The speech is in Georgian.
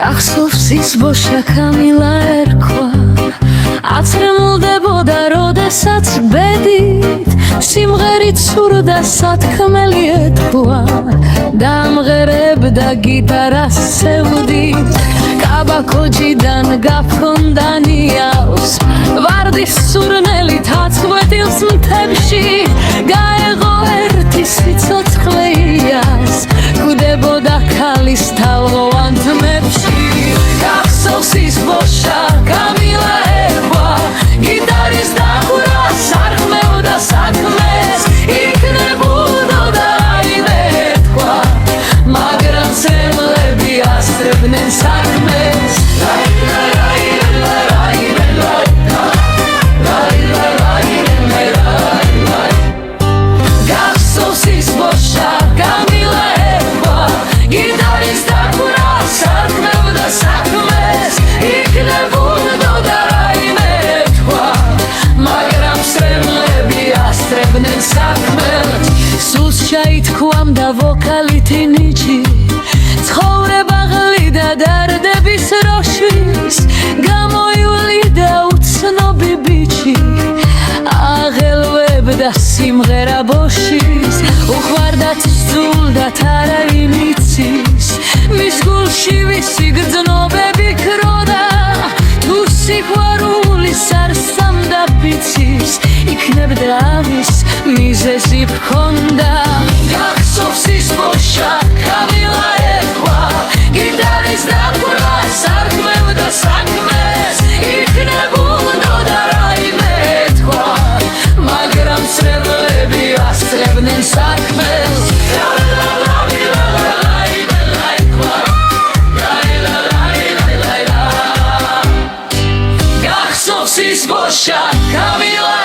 გახსოვს ის ბოშა კამილა ერქვა აცრემლდებოდა როდესაც ბედით სიმღერით სურდა სათქმელი ეთქვა დამღერებდა გიტარას სევდით კაბაკოჯიდან გაფრონდა ნიავს ვარდის სურნელით აწყვეტილს მთებში გაეღო ერთი სიცოცხლე იას გვდებოდა ქალის თავოვან თმებში გახსოვს ის ბოშა კამილა ერქვა გიტარის დახურა სარხმევდა საქმეს იქნებოდოდა რაიმე ეთქვა მაგრამ ცემლები ასწრებდნენ საქმეს გახსოვს ის ბოშა კამილა ერქვა გიტარის დახურა სარხმევდა საქმეს იქნებოდოდა რაიმე ეთქვა მაგრამ ცემლები ასწრებდნენ საქმეს სულს ჩაითქვამდა ვოკალით ნიჭი ცხოვრება გლიდა დარდების როშვის გამოივლიდა უცნობი ბიჭი აღელვებდა სიმღერა ბოშის უყვარდათ სძულდათ არავინ იცის მის გულში ვისი გრძნობები ქროდა თუ სიყვარულის არ სამდა ბიცის იქნებდა ამის მიზეზი ჰქონდა გახსოვს ის ბოშა კამილა ერქვა გიტარის დახურა სარხმევდა საქმეს იქნებოდოდა რაიმე ეთქვა მაგრამ ცრემლები ასწრებდნენ საქმეს გახსოვს ის ბოშა კამილა